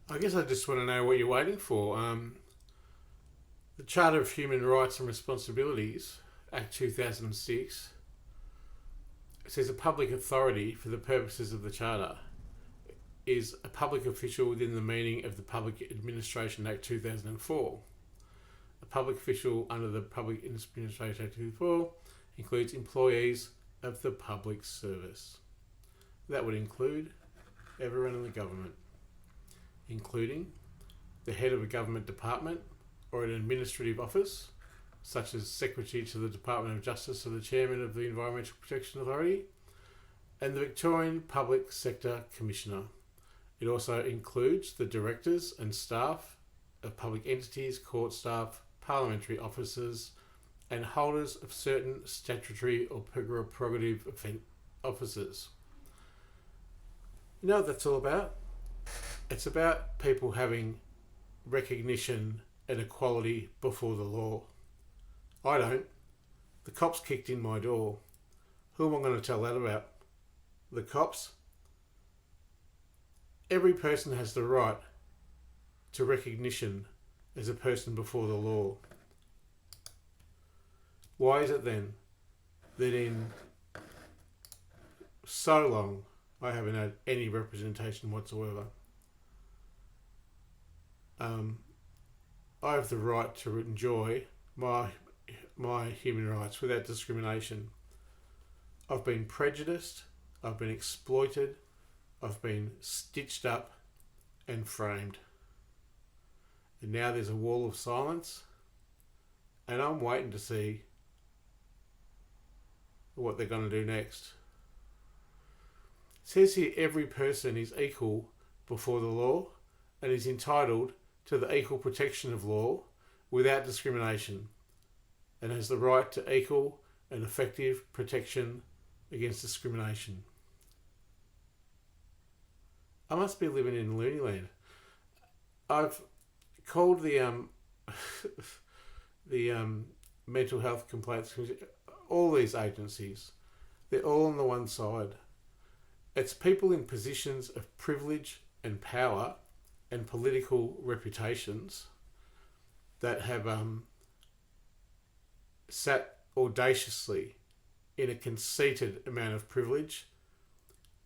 I guess I just want to know what you're waiting for. The Charter of Human Rights and Responsibilities, Act 2006, says a public authority for the purposes of the Charter is a public official within the meaning of the Public Administration Act 2004. A public official under the Public Administration Act 2004 includes employees of the public service. That would include everyone in the government, including the head of a government department or an administrative office, such as Secretary to the Department of Justice or the Chairman of the Environmental Protection Authority, and the Victorian Public Sector Commissioner. It also includes the directors and staff of public entities, court staff, parliamentary officers, and holders of certain statutory or prerogative offices. You know what that's all about? It's about people having recognition and equality before the law. I don't. The cops kicked in my door. Who am I going to tell that about? The cops? Every person has the right to recognition as a person before the law. Why is it then that in so long I haven't had any representation whatsoever? I have the right to enjoy my human rights without discrimination. I've been prejudiced, I've been exploited, I've been stitched up and framed. And now there's a wall of silence, and I'm waiting to see what they're going to do next. It says here every person is equal before the law and is entitled to the equal protection of law without discrimination and has the right to equal and effective protection against discrimination. I must be living in loony land. I've called the mental health complaints, all these agencies, they're all on the one side. It's people in positions of privilege and power and political reputations that have sat audaciously in a conceited amount of privilege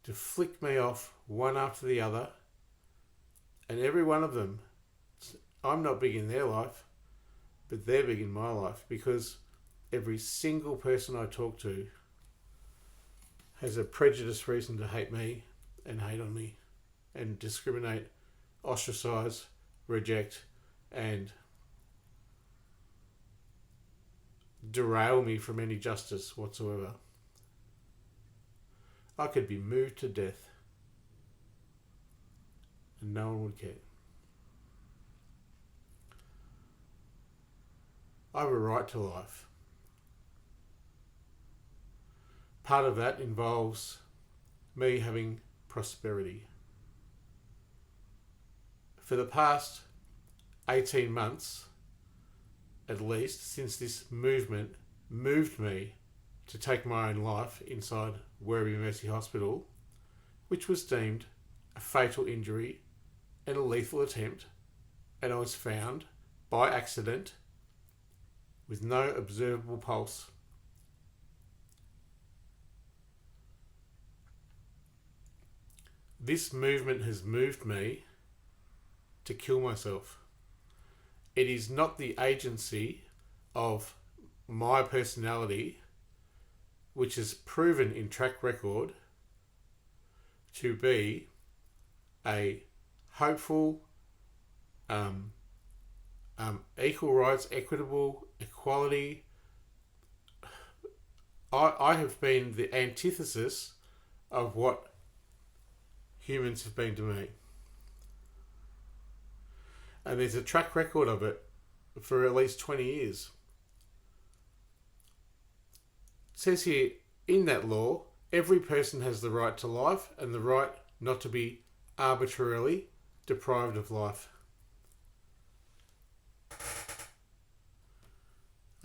to flick me off one after the other, and every one of them, I'm not big in their life, but they're big in my life, because every single person I talk to has a prejudiced reason to hate me and hate on me and discriminate, ostracise, reject, and derail me from any justice whatsoever. I could be moved to death and no one would care. I have a right to life. Part of that involves me having prosperity. For the past 18 months, at least, since this movement moved me to take my own life inside Werribee Mercy Hospital, which was deemed a fatal injury and a lethal attempt, and I was found by accident with no observable pulse. This movement has moved me to kill myself. It is not the agency of my personality, which is proven in track record to be a hopeful, equal rights, equitable, equality. I have been the antithesis of what humans have been to me. And there's a track record of it for at least 20 years. It says here, in that law, every person has the right to life and the right not to be arbitrarily deprived of life.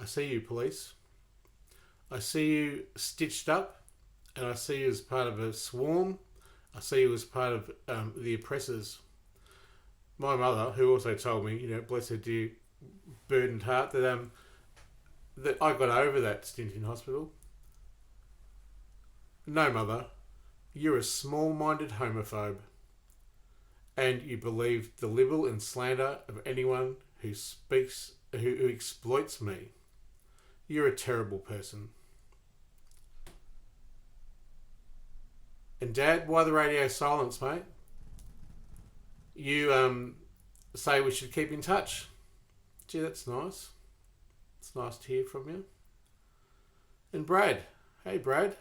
I see you, police. I see you stitched up, and I see you as part of a swarm. I see you as part of the oppressors. my mother, who also told me, bless her dear burdened heart, that I got over that stint in hospital. No, mother, you're a small-minded homophobe, and you believe the libel and slander of anyone who exploits me. You're a terrible person. And Dad, why the radio silence, mate? You say we should keep in touch. Gee, that's nice. It's nice to hear from you. And Brad. Hey, Brad.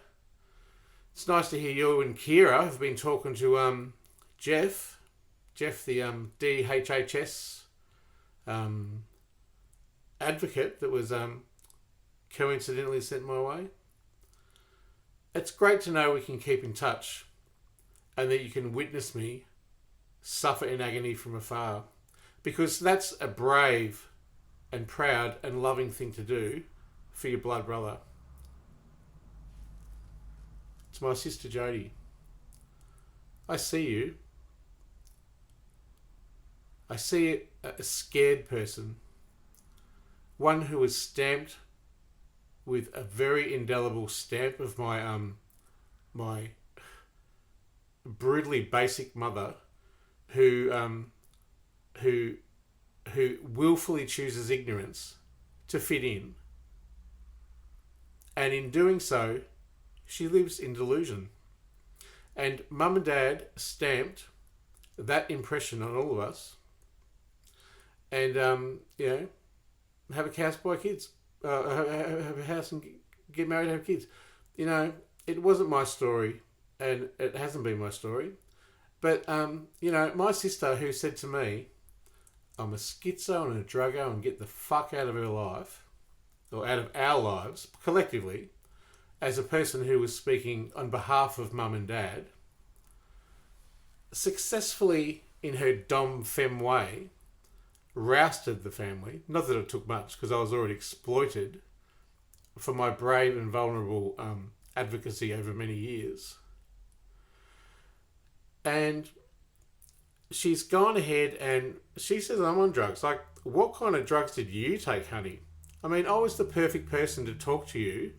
It's nice to hear you and Kira have been talking to Jeff. Jeff, the DHHS advocate that was coincidentally sent my way. It's great to know we can keep in touch and that you can witness me suffer in agony from afar, because that's a brave and proud and loving thing to do for your blood brother. It's my sister Jodie. I see you. I see a scared person, one who is stamped with a very indelible stamp of my brutally basic mother, who willfully chooses ignorance to fit in, and in doing so, she lives in delusion. And Mum and Dad stamped that impression on all of us, and have a house, buy kids, have a house and get married, have kids. It wasn't my story, and it hasn't been my story. But, my sister, who said to me, I'm a schizo and a druggo and get the fuck out of her life, or out of our lives, collectively, as a person who was speaking on behalf of Mum and Dad, successfully, in her dom femme way, rousted the family. Not that it took much, because I was already exploited for my brave and vulnerable advocacy over many years. And she's gone ahead and she says I'm on drugs. Like, what kind of drugs did you take, honey? I mean, I was the perfect person to talk to you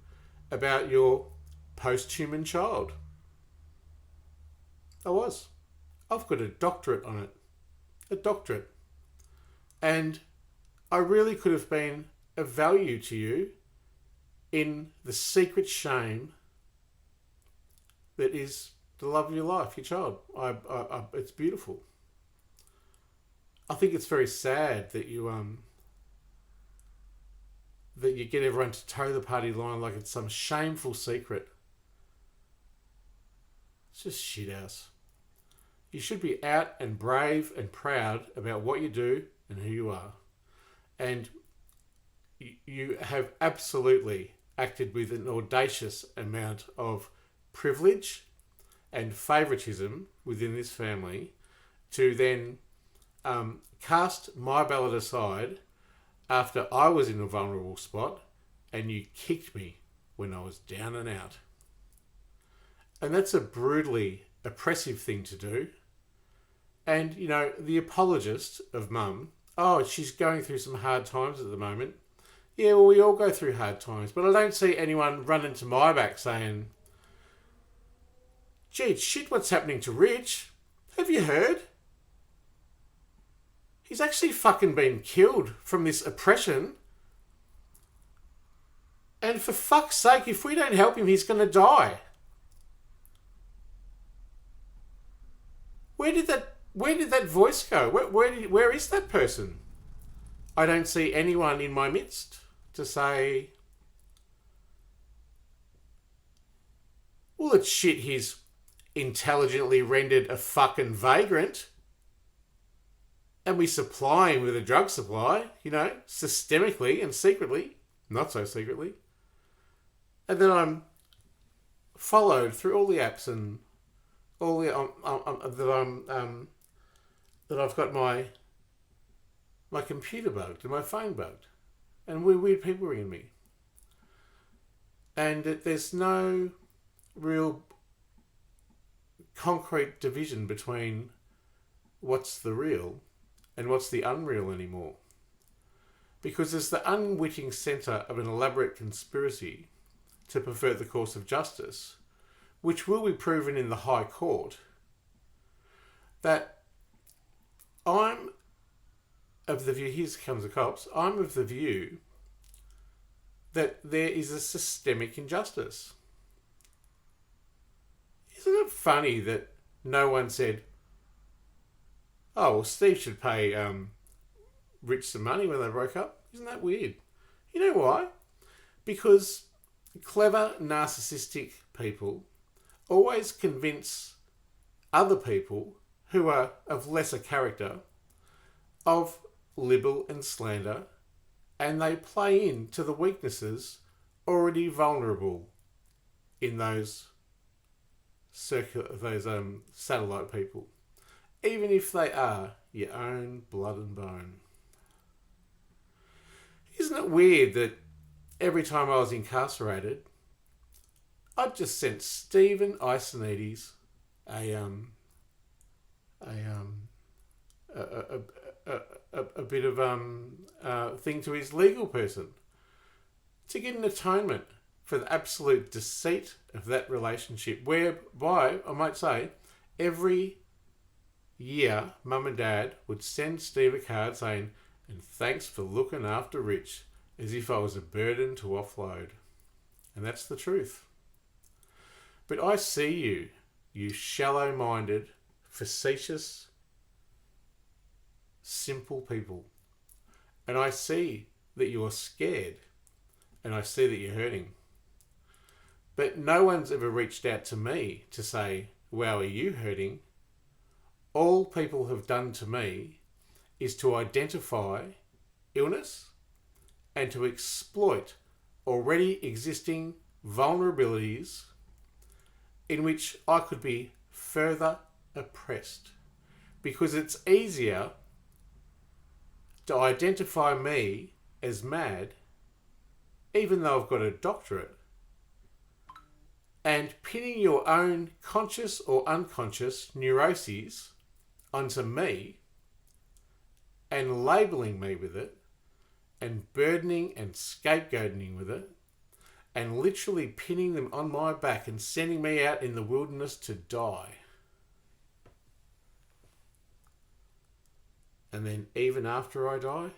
about your post-human child. I was. I've got a doctorate on it. A doctorate. And I really could have been of value to you in the secret shame that is the love of your life, your child. It's beautiful. I think it's very sad that you get everyone to toe the party line like it's some shameful secret. It's just shit house. You should be out and brave and proud about what you do and who you are. And you have absolutely acted with an audacious amount of privilege and favouritism within this family to then cast my ballot aside after I was in a vulnerable spot and you kicked me when I was down and out. And that's a brutally oppressive thing to do. And, the apologist of Mum, she's going through some hard times at the moment. Yeah, well, we all go through hard times, but I don't see anyone running to my back saying, gee, shit, what's happening to Rich? Have you heard? He's actually fucking been killed from this oppression. And for fuck's sake, if we don't help him, he's going to die. Where did that voice go? Where is that person? I don't see anyone in my midst to say, well, it's shit he's intelligently rendered a fucking vagrant and we supply him with a drug supply, systemically and secretly, not so secretly. And then I'm followed through all the apps and all the that I've got my computer bugged and my phone bugged, and weird people ringing me, and there's no real concrete division between what's the real and what's the unreal anymore. Because as the unwitting centre of an elaborate conspiracy to pervert the course of justice, which will be proven in the High Court, that I'm of the view, here comes the cops, I'm of the view that there is a systemic injustice. Isn't it funny that no one said, oh, well, Steve should pay Rich some money when they broke up? Isn't that weird? You know why? Because clever, narcissistic people always convince other people who are of lesser character of libel and slander, and they play into the weaknesses already vulnerable in those satellite people, even if they are your own blood and bone. Isn't it weird that every time I was incarcerated, I'd just sent Stephen Isonides a bit of thing to his legal person to get an atonement for the absolute deceit of that relationship, whereby, I might say, every year Mum and Dad would send Steve a card saying, and thanks for looking after Rich, as if I was a burden to offload. And that's the truth. But I see you, you shallow-minded, facetious, simple people. And I see that you're scared. And I see that you're hurting. But no one's ever reached out to me to say, wow, are you hurting? All people have done to me is to identify illness and to exploit already existing vulnerabilities in which I could be further oppressed. Because it's easier to identify me as mad, even though I've got a doctorate, and pinning your own conscious or unconscious neuroses onto me and labelling me with it and burdening and scapegoating with it and literally pinning them on my back and sending me out in the wilderness to die. And then even after I die,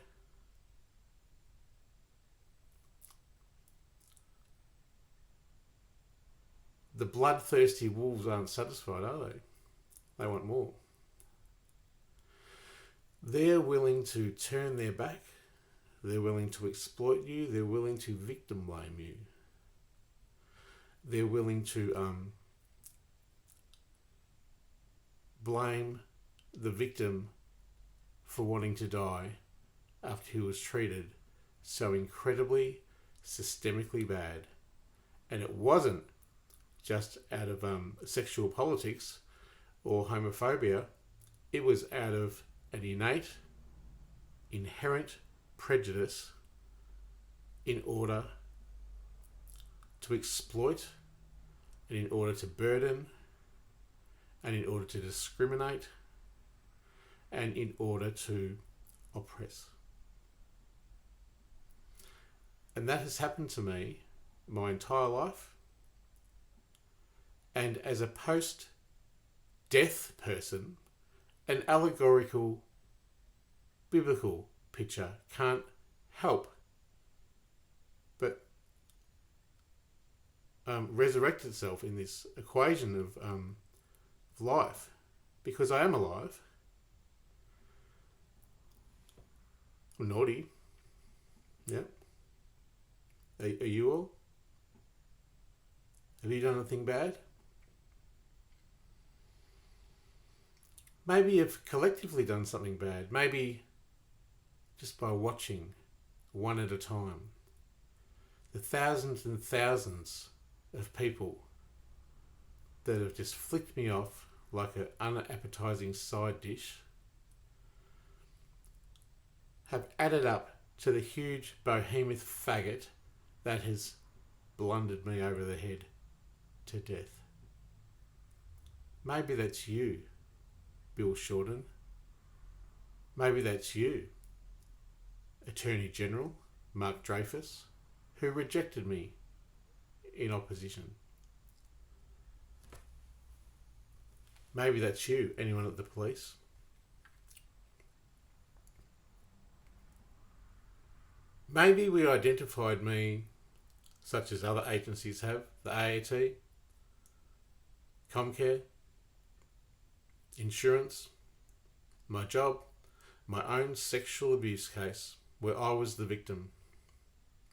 the bloodthirsty wolves aren't satisfied, are they? They want more. They're willing to turn their back. They're willing to exploit you. They're willing to victim blame you. They're willing to blame the victim for wanting to die after he was treated so incredibly systemically bad. And it wasn't just out of sexual politics or homophobia. It was out of an innate, inherent prejudice in order to exploit and in order to burden and in order to discriminate and in order to oppress. And that has happened to me my entire life. And as a post-death person, an allegorical, biblical picture can't help but resurrect itself in this equation of life, because I am alive. I'm naughty. Yeah. Are you all? Have you done anything bad? Maybe you've collectively done something bad. Maybe just by watching one at a time. The thousands and thousands of people that have just flicked me off like an unappetizing side dish have added up to the huge behemoth faggot that has blundered me over the head to death. Maybe that's you, Bill Shorten. Maybe that's you, Attorney General Mark Dreyfus, who rejected me in opposition. Maybe that's you, anyone at the police. Maybe we identified me, such as other agencies have, the AAT, Comcare, insurance, my job, my own sexual abuse case where I was the victim.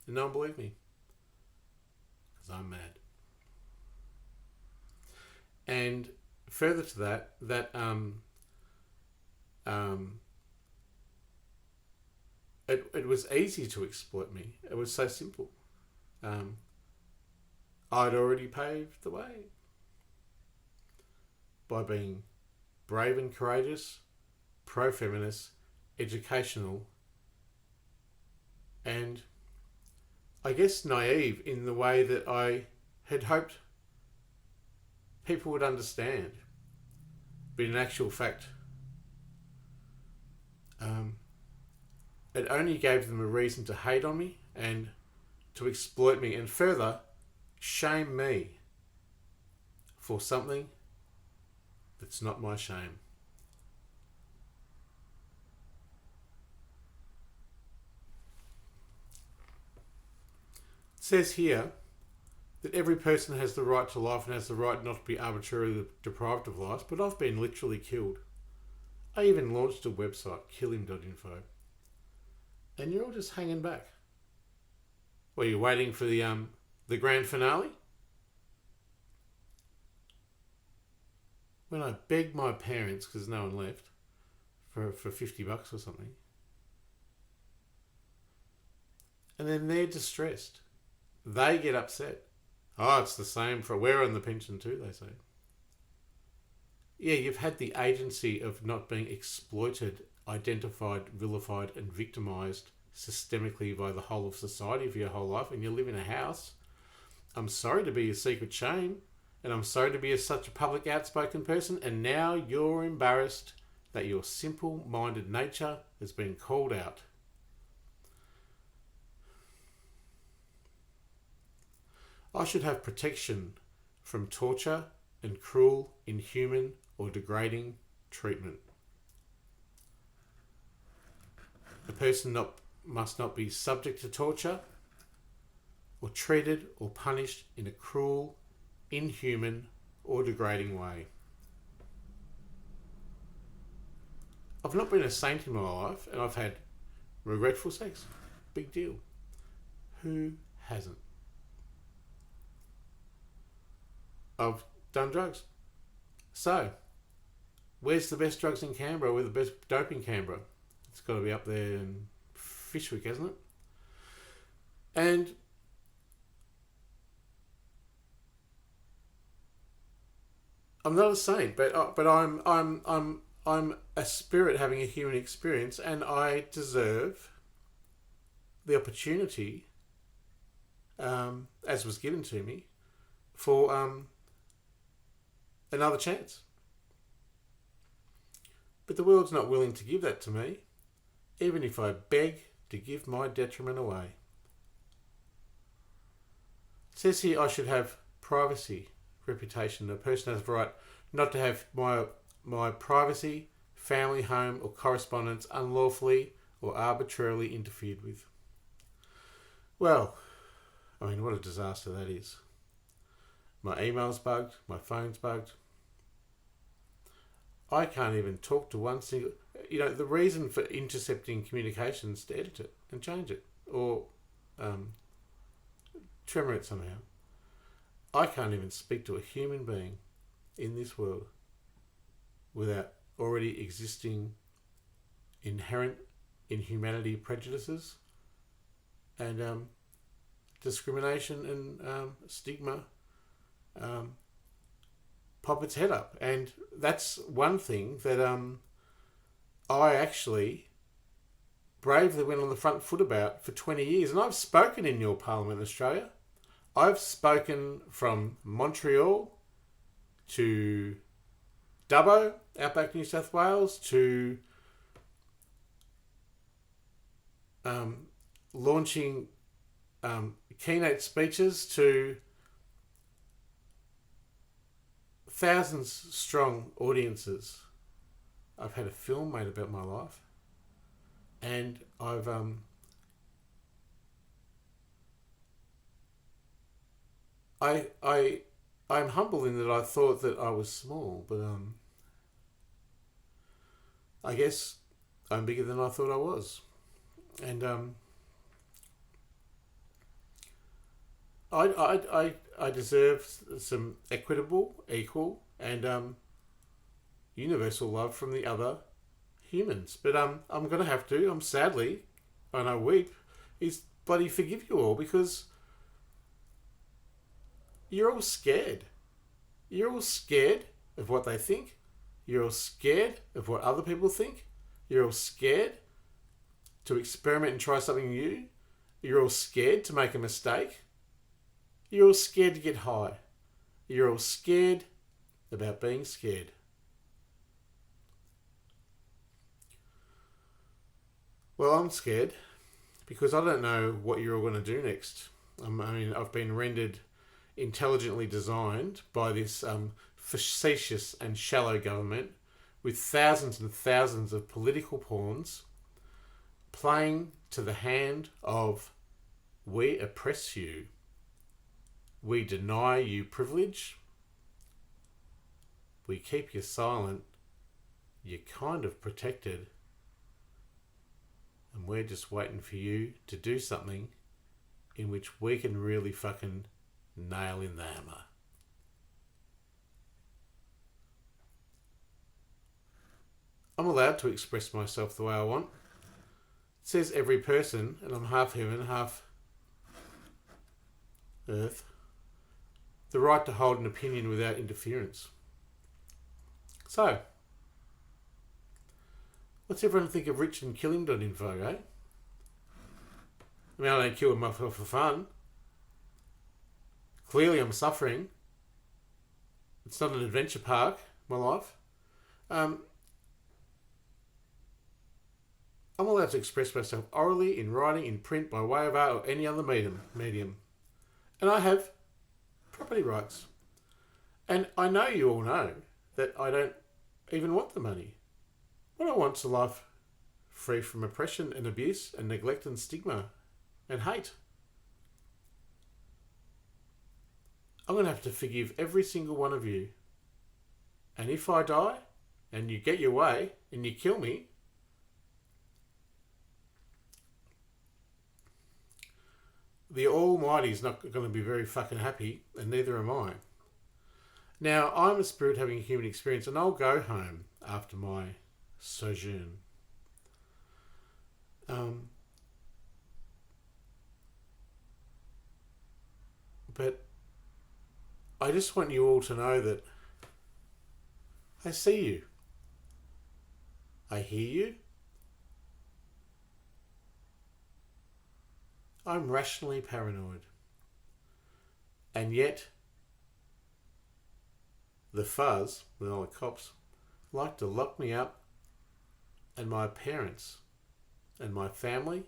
And no one believed me. Because I'm mad. And further to that, it was easy to exploit me. It was so simple. I'd already paved the way by being brave and courageous, pro-feminist, educational, and I guess naive in the way that I had hoped people would understand. But in actual fact, it only gave them a reason to hate on me and to exploit me and further shame me for something that's not my shame. It says here that every person has the right to life and has the right not to be arbitrarily deprived of life, but I've been literally killed. I even launched a website, killhim.info. And you're all just hanging back. Well, you're waiting for the grand finale? When I begged my parents, because no one left, for $50 or something. And then they're distressed. They get upset. Oh, it's the same for... We're on the pension too, they say. Yeah, you've had the agency of not being exploited, identified, vilified and victimised systemically by the whole of society for your whole life, and you live in a house. I'm sorry to be a secret shame, and I'm sorry to be such a public outspoken person, and now you're embarrassed that your simple-minded nature has been called out. I should have protection from torture and cruel, inhuman or degrading treatment. A person must not be subject to torture or treated or punished in a cruel, inhuman or degrading way. I've not been a saint in my life and I've had regretful sex. Big deal. Who hasn't? I've done drugs. So, where's the best drugs in Canberra? Where's the best dope in Canberra? It's got to be up there in Fishwick, hasn't it? And I'm not a saint, but I'm a spirit having a human experience, and I deserve the opportunity, as was given to me, for another chance. But the world's not willing to give that to me, even if I beg to give my detriment away. It says here I should have privacy, reputation. A person has the right not to have my privacy, family, home or correspondence unlawfully or arbitrarily interfered with. Well, I mean, what a disaster that is. My email's bugged, my phone's bugged. I can't even talk to one single... the reason for intercepting communications is to edit it and change it or tremor it somehow. I can't even speak to a human being in this world without already existing inherent inhumanity prejudices and discrimination and stigma pop its head up. And that's one thing that I actually bravely went on the front foot about for 20 years. And I've spoken in your parliament in Australia. I've spoken from Montreal to Dubbo, outback New South Wales, to launching keynote speeches to thousands strong audiences. I've had a film made about my life, and I'm humble in that I thought that I was small, but I guess I'm bigger than I thought I was, and I deserve some equitable, equal, and universal love from the other humans. But I'm gonna have to. Sadly, and I weep, is bloody forgive you all, because you're all scared. You're all scared of what they think. You're all scared of what other people think. You're all scared to experiment and try something new. You're all scared to make a mistake. You're all scared to get high. You're all scared about being scared. Well, I'm scared because I don't know what you're all going to do next. I've been rendered intelligently designed by this facetious and shallow government with thousands and thousands of political pawns playing to the hand of we oppress you, we deny you privilege, we keep you silent, you're kind of protected, and we're just waiting for you to do something in which we can really fucking nail in the hammer. I'm allowed to express myself the way I want. It says every person, and I'm half heaven, half earth, the right to hold an opinion without interference. So, what's everyone think of Rich and killhim.info, eh? I don't kill them for fun. Clearly I'm suffering. It's not an adventure park, my life. I'm allowed to express myself orally, in writing, in print, by way of art, or any other medium. And I have property rights. And I know you all know that I don't even want the money. What I want is a life free from oppression and abuse and neglect and stigma and hate. I'm going to have to forgive every single one of you. And if I die and you get your way and you kill me, the Almighty is not going to be very fucking happy, and neither am I. Now, I'm a spirit having a human experience, and I'll go home after my sojourn. But I just want you all to know that I see you. I hear you. I'm rationally paranoid. And yet, the fuzz, the cops, like to lock me up, and my parents, and my family,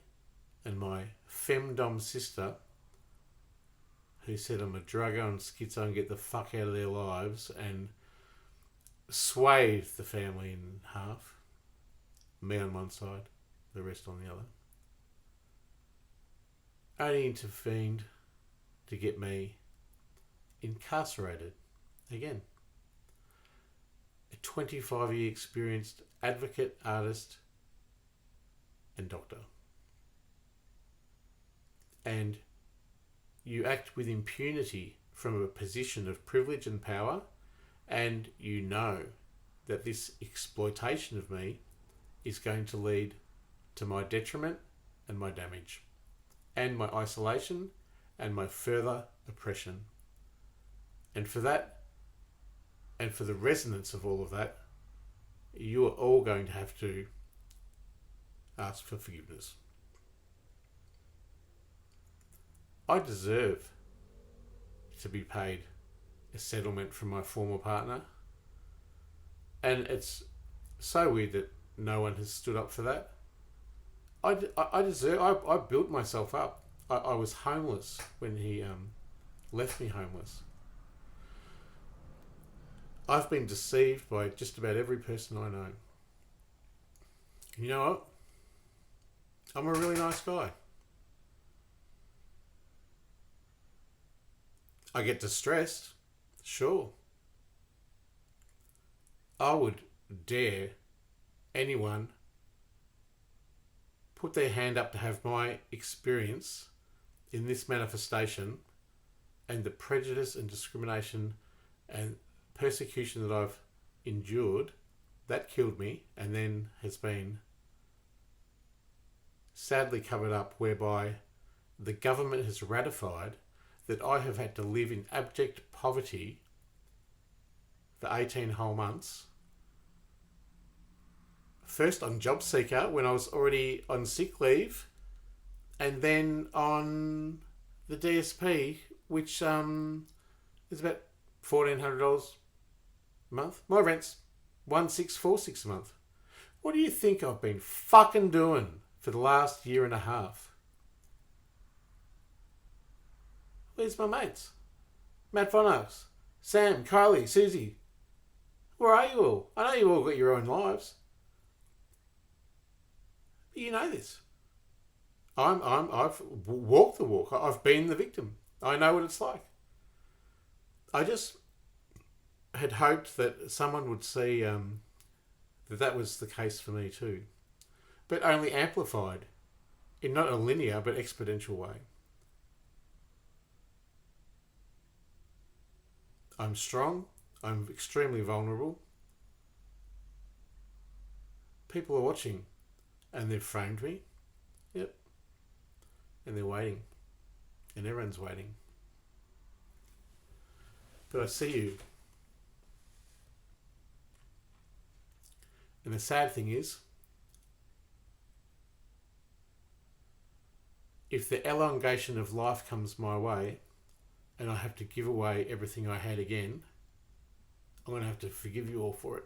and my femdom sister, who said I'm a drugger and schizo and get the fuck out of their lives, and swathed the family in half. Me on one side, the rest on the other. Only intervened to get me incarcerated again. A 25-year experienced advocate, artist, and doctor. And you act with impunity from a position of privilege and power, and you know that this exploitation of me is going to lead to my detriment and my damage, and my isolation and my further oppression. And for that, and for the resonance of all of that, you are all going to have to ask for forgiveness. I deserve to be paid a settlement from my former partner. And it's so weird that no one has stood up for that. I deserve. I built myself up. I was homeless when he left me homeless. I've been deceived by just about every person I know. You know what? I'm a really nice guy. I get distressed, sure. I would dare anyone put their hand up to have my experience in this manifestation and the prejudice and discrimination and persecution that I've endured, that killed me and then has been sadly covered up, whereby the government has ratified that I have had to live in abject poverty for 18 whole months. First on job seeker when I was already on sick leave, and then on the DSP, which is about $1,400 a month. My rent's $1,646 a month. What do you think I've been fucking doing for the last year and a half? Where's my mates? Matt Fonos, Sam, Kylie, Susie. Where are you all? I know you all got your own lives. But you know this. I've walked the walk. I've been the victim. I know what it's like. I just had hoped that someone would see that was the case for me too, but only amplified in not a linear but exponential way. I'm strong. I'm extremely vulnerable. People are watching and they've framed me. Yep. And they're waiting. And everyone's waiting. But I see you. And the sad thing is, if the elongation of life comes my way and I have to give away everything I had again, I'm going to have to forgive you all for it.